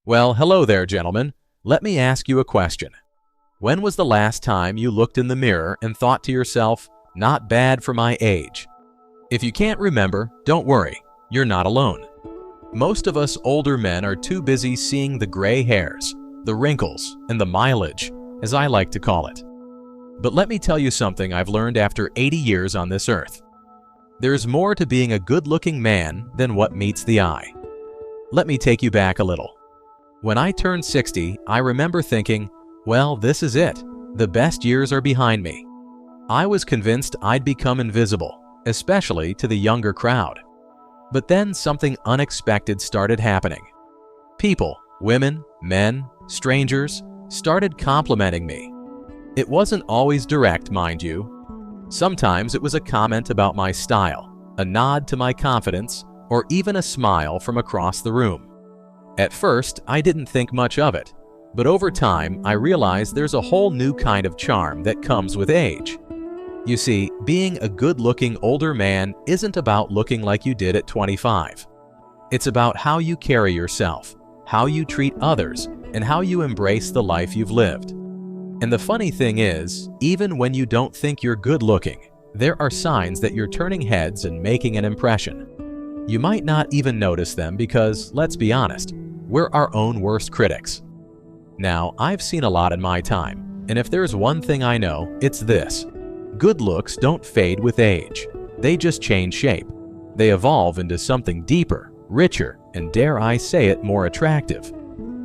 Well, hello there, gentlemen. Let me ask you a question. When was the last time you looked in the mirror and thought to yourself, "Not bad for my age"? If you can't remember, don't worry, you're not alone. Most of us older men are too busy seeing the gray hairs, the wrinkles, and the mileage, as I like to call it. But let me tell you something I've learned after 80 years on this earth. There's more to being a good-looking man than what meets the eye. Let me take you back a little. When I turned 60, I remember thinking, well, this is it. The best years are behind me. I was convinced I'd become invisible, especially to the younger crowd. But then something unexpected started happening. People, women, men, strangers, started complimenting me. It wasn't always direct, mind you. Sometimes it was a comment about my style, a nod to my confidence, or even a smile from across the room. At first, I didn't think much of it, but over time, I realized there's a whole new kind of charm that comes with age. You see, being a good-looking older man isn't about looking like you did at 25. It's about how you carry yourself, how you treat others, and how you embrace the life you've lived. And the funny thing is, even when you don't think you're good-looking, there are signs that you're turning heads and making an impression. You might not even notice them because, let's be honest, we're our own worst critics. Now, I've seen a lot in my time, and if there's one thing I know, it's this. Good looks don't fade with age. They just change shape. They evolve into something deeper, richer, and dare I say it, more attractive.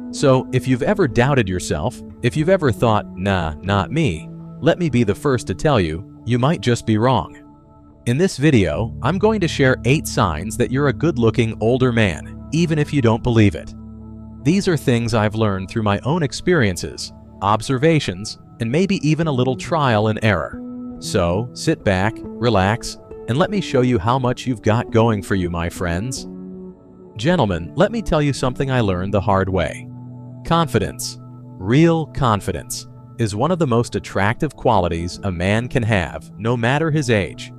So, if you've ever doubted yourself, if you've ever thought, nah, not me, let me be the first to tell you, you might just be wrong. In this video, I'm going to share 8 signs that you're a good-looking older man, even if you don't believe it. These are things I've learned through my own experiences, observations, and maybe even a little trial and error. So, sit back, relax, and let me show you how much you've got going for you, my friends. Gentlemen, let me tell you something I learned the hard way. Confidence, real confidence, is one of the most attractive qualities a man can have, no matter his age.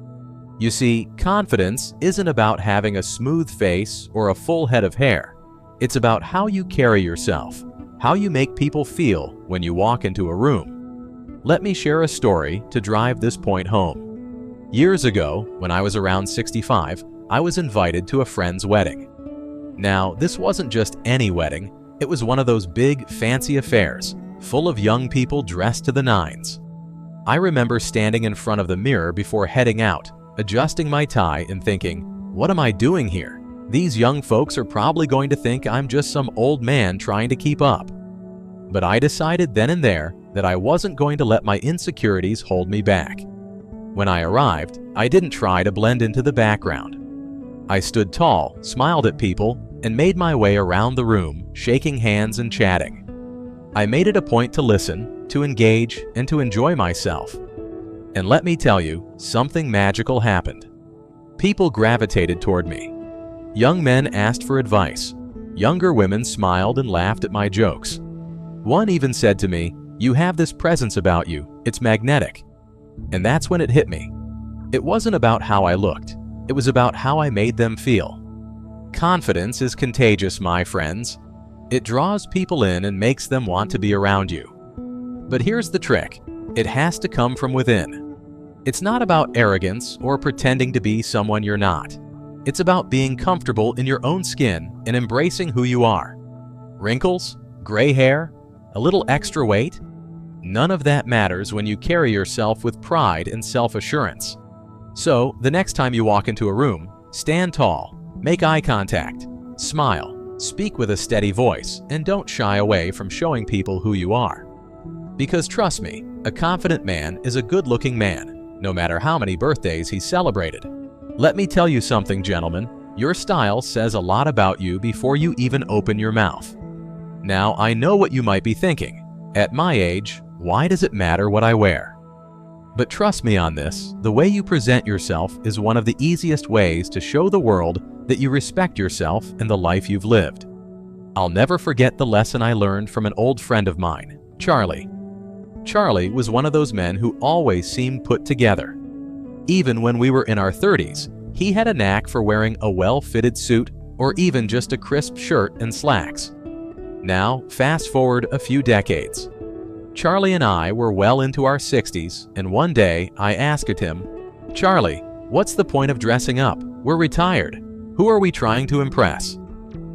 You see, confidence isn't about having a smooth face or a full head of hair. It's about how you carry yourself, how you make people feel when you walk into a room. Let me share a story to drive this point home. Years ago, when I was around 65, I was invited to a friend's wedding. Now, this wasn't just any wedding. It was one of those big, fancy affairs, full of young people dressed to the nines. I remember standing in front of the mirror before heading out, adjusting my tie and thinking, what am I doing here? These young folks are probably going to think I'm just some old man trying to keep up. But I decided then and there that I wasn't going to let my insecurities hold me back. When I arrived, I didn't try to blend into the background. I stood tall, smiled at people, and made my way around the room, shaking hands and chatting. I made it a point to listen, to engage, and to enjoy myself. And let me tell you, something magical happened. People gravitated toward me. Young men asked for advice. Younger women smiled and laughed at my jokes. One even said to me, "You have this presence about you, it's magnetic." And that's when it hit me. It wasn't about how I looked, it was about how I made them feel. Confidence is contagious, my friends. It draws people in and makes them want to be around you. But here's the trick. It has to come from within. It's not about arrogance or pretending to be someone you're not. It's about being comfortable in your own skin and embracing who you are. Wrinkles, gray hair, a little extra weight? None of that matters when you carry yourself with pride and self-assurance. So, the next time you walk into a room, stand tall. Make eye contact, smile, speak with a steady voice, and don't shy away from showing people who you are. Because trust me, a confident man is a good-looking man, no matter how many birthdays he's celebrated. Let me tell you something, gentlemen, your style says a lot about you before you even open your mouth. Now, I know what you might be thinking. At my age, why does it matter what I wear? But trust me on this, the way you present yourself is one of the easiest ways to show the world that you respect yourself and the life you've lived. I'll never forget the lesson I learned from an old friend of mine, Charlie. Charlie was one of those men who always seemed put together. Even when we were in our 30s, he had a knack for wearing a well-fitted suit or even just a crisp shirt and slacks. Now, fast forward a few decades. Charlie and I were well into our 60s, and one day I asked him, "Charlie, what's the point of dressing up? We're retired. Who are we trying to impress?"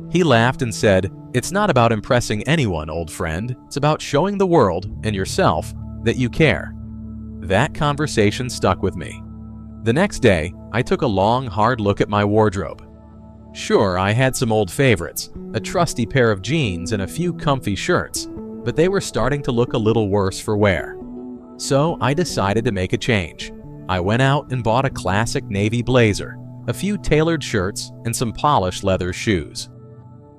He laughed and said, "It's not about impressing anyone, old friend. It's about showing the world and yourself that you care." That conversation stuck with me. The next day, I took a long, hard look at my wardrobe. Sure, I had some old favorites, a trusty pair of jeans and a few comfy shirts, but they were starting to look a little worse for wear. So I decided to make a change. I went out and bought a classic navy blazer, a few tailored shirts, and some polished leather shoes.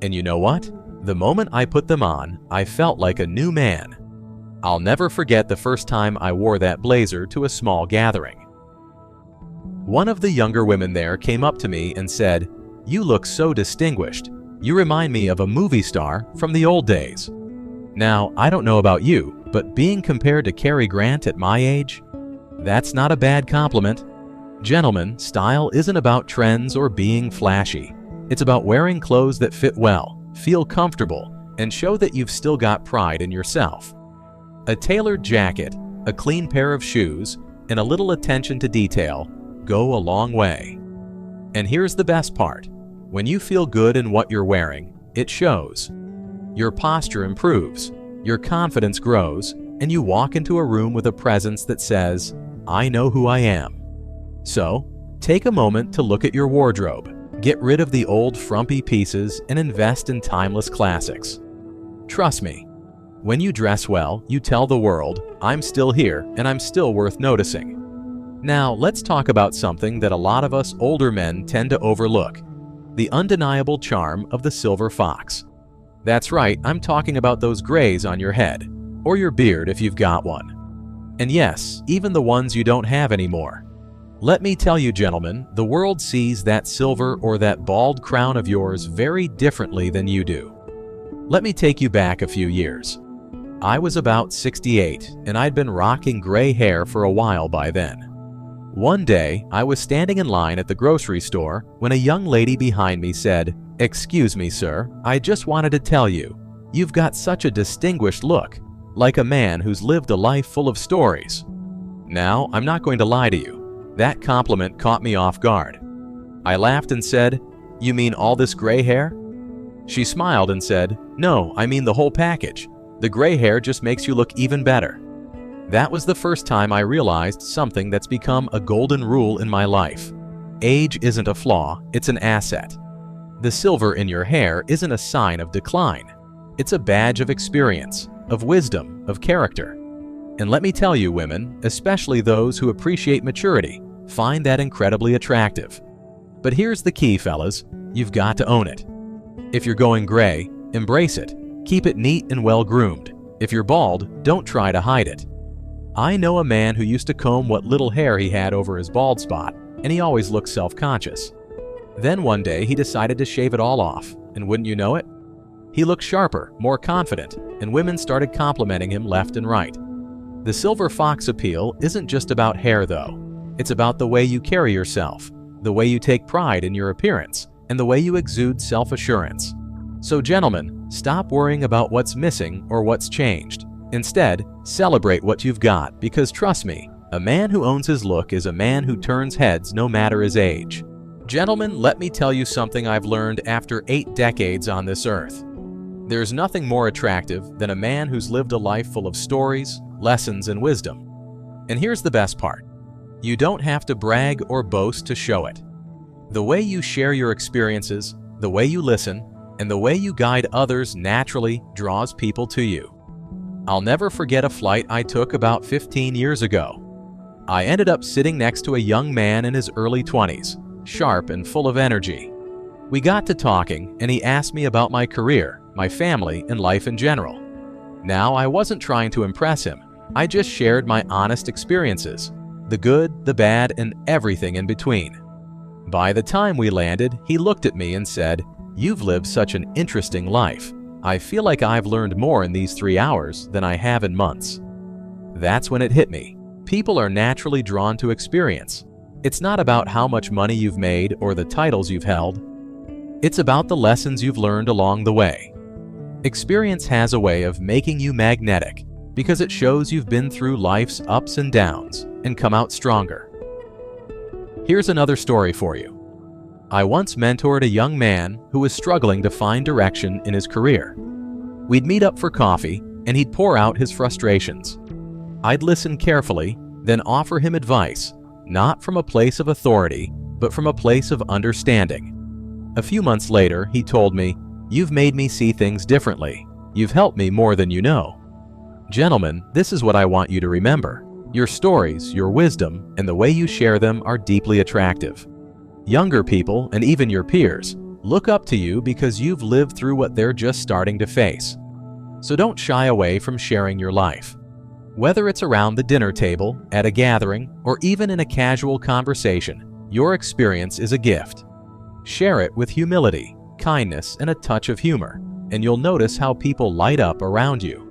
And you know what? The moment I put them on, I felt like a new man. I'll never forget the first time I wore that blazer to a small gathering. One of the younger women there came up to me and said, "You look so distinguished. You remind me of a movie star from the old days." Now, I don't know about you, but being compared to Cary Grant at my age, that's not a bad compliment. Gentlemen, style isn't about trends or being flashy. It's about wearing clothes that fit well, feel comfortable, and show that you've still got pride in yourself. A tailored jacket, a clean pair of shoes, and a little attention to detail go a long way. And here's the best part. When you feel good in what you're wearing, it shows. Your posture improves, your confidence grows, and you walk into a room with a presence that says, "I know who I am." So, take a moment to look at your wardrobe. Get rid of the old frumpy pieces and invest in timeless classics. Trust me, when you dress well, you tell the world, "I'm still here and I'm still worth noticing." Now, let's talk about something that a lot of us older men tend to overlook: the undeniable charm of the silver fox. That's right, I'm talking about those grays on your head, or your beard if you've got one. And yes, even the ones you don't have anymore. Let me tell you, gentlemen, the world sees that silver or that bald crown of yours very differently than you do. Let me take you back a few years. I was about 68, and I'd been rocking gray hair for a while by then. One day, I was standing in line at the grocery store when a young lady behind me said, "Excuse me, sir, I just wanted to tell you, you've got such a distinguished look, like a man who's lived a life full of stories." Now, I'm not going to lie to you. That compliment caught me off guard. I laughed and said, "You mean all this gray hair?" She smiled and said, "No, I mean the whole package. The gray hair just makes you look even better." That was the first time I realized something that's become a golden rule in my life. Age isn't a flaw, it's an asset. The silver in your hair isn't a sign of decline. It's a badge of experience, of wisdom, of character. And let me tell you, women, especially those who appreciate maturity, find that incredibly attractive. But here's the key, fellas. You've got to own it. If you're going gray, embrace it. Keep it neat and well-groomed. If you're bald, don't try to hide it. I know a man who used to comb what little hair he had over his bald spot, and he always looked self-conscious. Then one day he decided to shave it all off, and wouldn't you know it? He looked sharper, more confident, and women started complimenting him left and right. The silver fox appeal isn't just about hair, though. It's about the way you carry yourself, the way you take pride in your appearance, and the way you exude self-assurance. So gentlemen, stop worrying about what's missing or what's changed. Instead, celebrate what you've got, because trust me, a man who owns his look is a man who turns heads no matter his age. Gentlemen, let me tell you something I've learned after 8 decades on this earth. There's nothing more attractive than a man who's lived a life full of stories, lessons, and wisdom. And here's the best part. You don't have to brag or boast to show it. The way you share your experiences, the way you listen, and the way you guide others naturally draws people to you. I'll never forget a flight I took about 15 years ago. I ended up sitting next to a young man in his early 20s, sharp and full of energy. We got to talking, and he asked me about my career, my family, and life in general. Now, I wasn't trying to impress him. I just shared my honest experiences, the good, the bad, and everything in between. By the time we landed, he looked at me and said, "You've lived such an interesting life. I feel like I've learned more in these 3 hours than I have in months." That's when it hit me. People are naturally drawn to experience. It's not about how much money you've made or the titles you've held. It's about the lessons you've learned along the way. Experience has a way of making you magnetic because it shows you've been through life's ups and downs and come out stronger. Here's another story for you. I once mentored a young man who was struggling to find direction in his career. We'd meet up for coffee, and he'd pour out his frustrations. I'd listen carefully, then offer him advice, not from a place of authority, but from a place of understanding. A few months later, he told me, "You've made me see things differently. You've helped me more than you know." Gentlemen, this is what I want you to remember. Your stories, your wisdom, and the way you share them are deeply attractive. Younger people, and even your peers, look up to you because you've lived through what they're just starting to face. So don't shy away from sharing your life. Whether it's around the dinner table, at a gathering, or even in a casual conversation, your experience is a gift. Share it with humility, kindness, and a touch of humor, and you'll notice how people light up around you.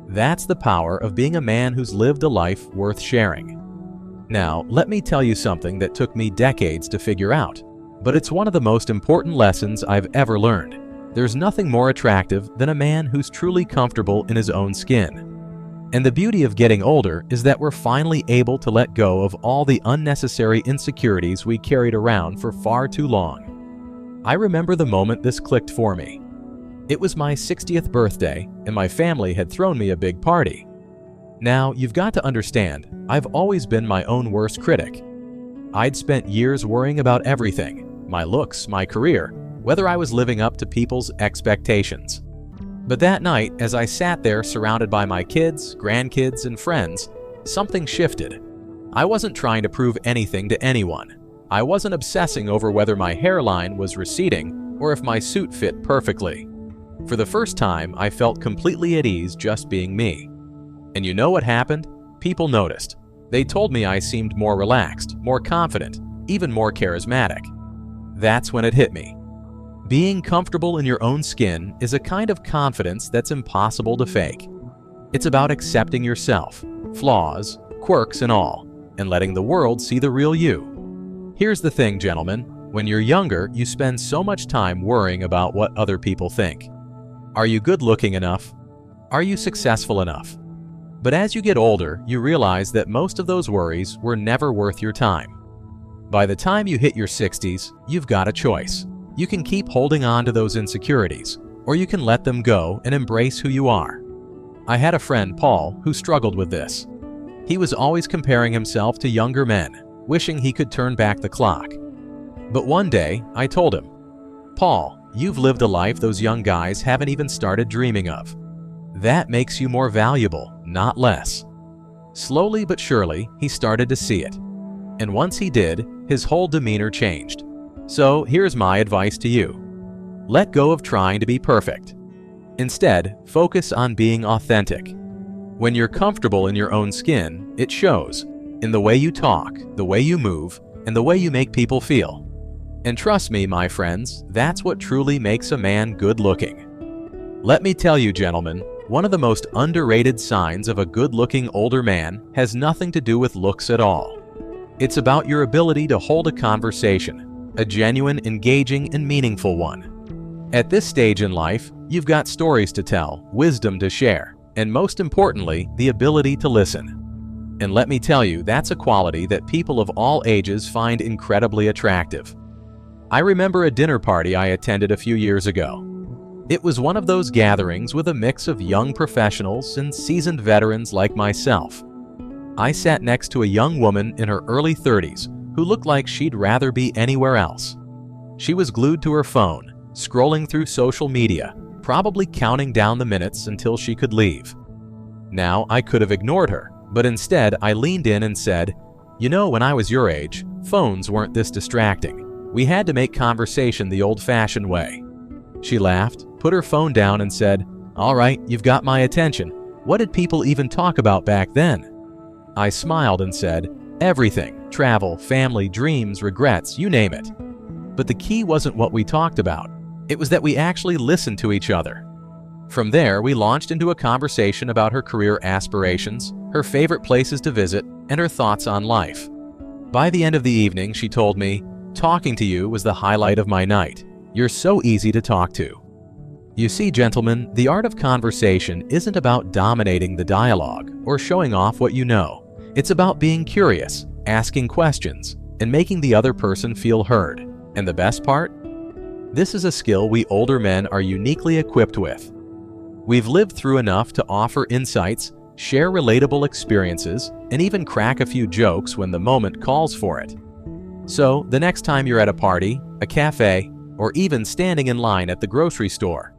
That's the power of being a man who's lived a life worth sharing. Now, let me tell you something that took me decades to figure out, but it's one of the most important lessons I've ever learned. There's nothing more attractive than a man who's truly comfortable in his own skin. And the beauty of getting older is that we're finally able to let go of all the unnecessary insecurities we carried around for far too long. I remember the moment this clicked for me. It was my 60th birthday, and my family had thrown me a big party. Now, you've got to understand, I've always been my own worst critic. I'd spent years worrying about everything, my looks, my career, whether I was living up to people's expectations. But that night, as I sat there surrounded by my kids, grandkids, and friends, something shifted. I wasn't trying to prove anything to anyone. I wasn't obsessing over whether my hairline was receding or if my suit fit perfectly. For the first time, I felt completely at ease just being me. And you know what happened? People noticed. They told me I seemed more relaxed, more confident, even more charismatic. That's when it hit me. Being comfortable in your own skin is a kind of confidence that's impossible to fake. It's about accepting yourself, flaws, quirks and all, and letting the world see the real you. Here's the thing, gentlemen. When you're younger, you spend so much time worrying about what other people think. Are you good looking enough? Are you successful enough? But as you get older, you realize that most of those worries were never worth your time. By the time you hit your 60s, you've got a choice. You can keep holding on to those insecurities, or you can let them go and embrace who you are. I had a friend, Paul, who struggled with this. He was always comparing himself to younger men, wishing he could turn back the clock. But one day, I told him, "Paul, you've lived a life those young guys haven't even started dreaming of. That makes you more valuable, not less." Slowly but surely, he started to see it. And once he did, his whole demeanor changed. So here's my advice to you. Let go of trying to be perfect. Instead, focus on being authentic. When you're comfortable in your own skin, it shows in the way you talk, the way you move, and the way you make people feel. And trust me, my friends, that's what truly makes a man good looking. Let me tell you, gentlemen, one of the most underrated signs of a good-looking older man has nothing to do with looks at all. It's about your ability to hold a conversation, a genuine, engaging, and meaningful one. At this stage in life, you've got stories to tell, wisdom to share, and most importantly, the ability to listen. And let me tell you, that's a quality that people of all ages find incredibly attractive. I remember a dinner party I attended a few years ago. It was one of those gatherings with a mix of young professionals and seasoned veterans like myself. I sat next to a young woman in her early 30s who looked like she'd rather be anywhere else. She was glued to her phone, scrolling through social media, probably counting down the minutes until she could leave. Now, I could have ignored her, but instead I leaned in and said, "You know, when I was your age, phones weren't this distracting. We had to make conversation the old-fashioned way." She laughed, put her phone down and said, "All right, you've got my attention. What did people even talk about back then?" I smiled and said, "Everything. Travel, family, dreams, regrets, you name it." But the key wasn't what we talked about. It was that we actually listened to each other. From there, we launched into a conversation about her career aspirations, her favorite places to visit, and her thoughts on life. By the end of the evening, she told me, "Talking to you was the highlight of my night. You're so easy to talk to." You see, gentlemen, the art of conversation isn't about dominating the dialogue or showing off what you know. It's about being curious, asking questions, and making the other person feel heard. And the best part? This is a skill we older men are uniquely equipped with. We've lived through enough to offer insights, share relatable experiences, and even crack a few jokes when the moment calls for it. So, the next time you're at a party, a cafe, or even standing in line at the grocery store,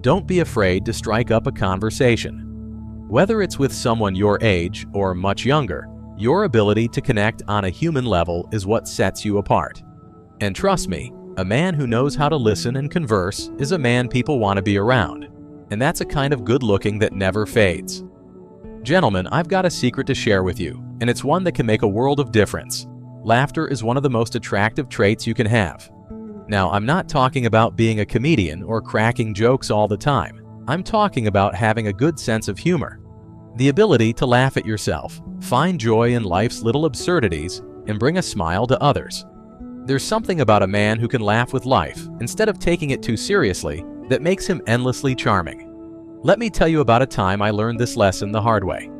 don't be afraid to strike up a conversation. Whether it's with someone your age or much younger, your ability to connect on a human level is what sets you apart. And trust me, a man who knows how to listen and converse is a man people want to be around. And that's a kind of good looking that never fades. Gentlemen, I've got a secret to share with you, and it's one that can make a world of difference. Laughter is one of the most attractive traits you can have. Now, I'm not talking about being a comedian or cracking jokes all the time. I'm talking about having a good sense of humor. The ability to laugh at yourself, find joy in life's little absurdities, and bring a smile to others. There's something about a man who can laugh with life instead of taking it too seriously that makes him endlessly charming. Let me tell you about a time I learned this lesson the hard way.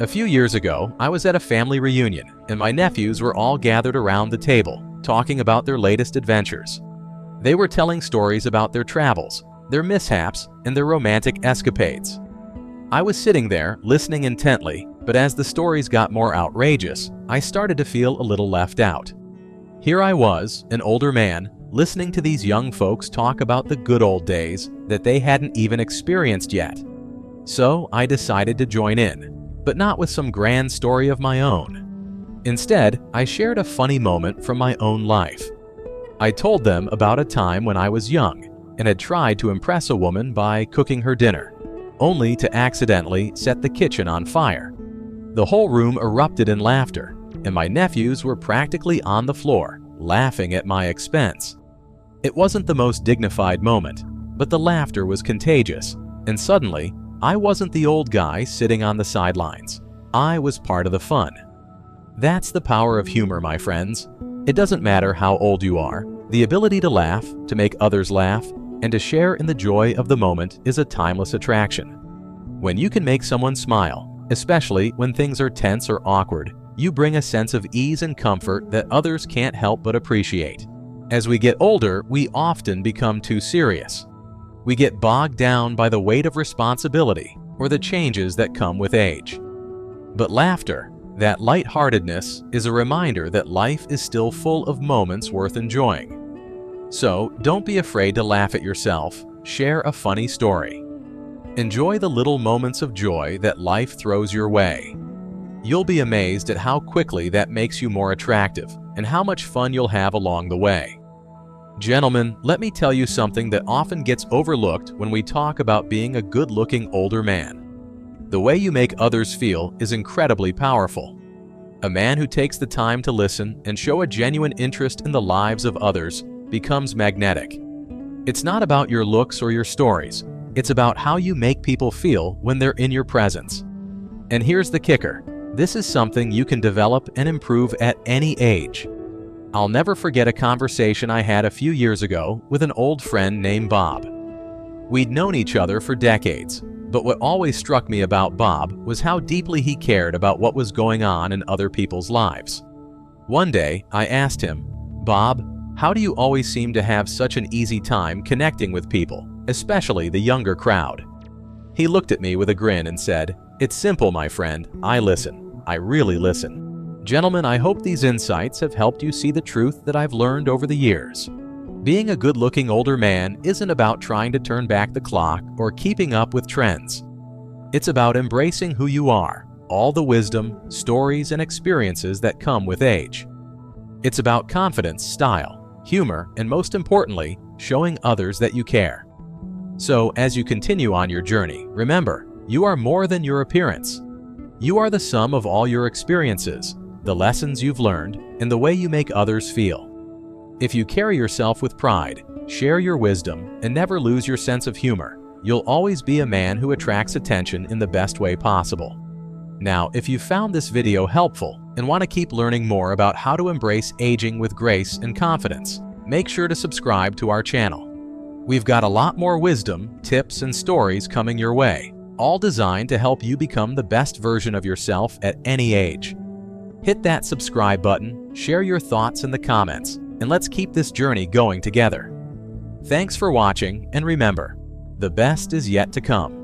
A few years ago, I was at a family reunion, and my nephews were all gathered around the table, talking about their latest adventures. They were telling stories about their travels, their mishaps, and their romantic escapades. I was sitting there, listening intently, but as the stories got more outrageous, I started to feel a little left out. Here I was, an older man, listening to these young folks talk about the good old days that they hadn't even experienced yet. So I decided to join in, but not with some grand story of my own. Instead, I shared a funny moment from my own life. I told them about a time when I was young and had tried to impress a woman by cooking her dinner, only to accidentally set the kitchen on fire. The whole room erupted in laughter, and my nephews were practically on the floor, laughing at my expense. It wasn't the most dignified moment, but the laughter was contagious, and suddenly, I wasn't the old guy sitting on the sidelines. I was part of the fun. That's the power of humor, my friends. It doesn't matter how old you are. The ability to laugh, to make others laugh, and to share in the joy of the moment is a timeless attraction. When you can make someone smile, especially when things are tense or awkward, you bring a sense of ease and comfort that others can't help but appreciate. As we get older, we often become too serious. We get bogged down by the weight of responsibility or the changes that come with age. But laughter, that lightheartedness, is a reminder that life is still full of moments worth enjoying. So, don't be afraid to laugh at yourself, share a funny story. Enjoy the little moments of joy that life throws your way. You'll be amazed at how quickly that makes you more attractive and how much fun you'll have along the way. Gentlemen, let me tell you something that often gets overlooked when we talk about being a good-looking older man. The way you make others feel is incredibly powerful. A man who takes the time to listen and show a genuine interest in the lives of others becomes magnetic. It's not about your looks or your stories. It's about how you make people feel when they're in your presence. And here's the kicker. This is something you can develop and improve at any age. I'll never forget a conversation I had a few years ago with an old friend named Bob. We'd known each other for decades, but what always struck me about Bob was how deeply he cared about what was going on in other people's lives. One day, I asked him, "Bob, how do you always seem to have such an easy time connecting with people, especially the younger crowd?" He looked at me with a grin and said, "It's simple, my friend. I listen. I really listen." Gentlemen, I hope these insights have helped you see the truth that I've learned over the years. Being a good-looking older man isn't about trying to turn back the clock or keeping up with trends. It's about embracing who you are, all the wisdom, stories, and experiences that come with age. It's about confidence, style, humor, and most importantly, showing others that you care. So, as you continue on your journey, remember, you are more than your appearance. You are the sum of all your experiences, the lessons you've learned, and the way you make others feel. If you carry yourself with pride, share your wisdom, and never lose your sense of humor, you'll always be a man who attracts attention in the best way possible. Now, if you found this video helpful and want to keep learning more about how to embrace aging with grace and confidence, make sure to subscribe to our channel. We've got a lot more wisdom, tips, and stories coming your way, all designed to help you become the best version of yourself at any age. Hit that subscribe button, share your thoughts in the comments, and let's keep this journey going together. Thanks for watching, and remember, the best is yet to come.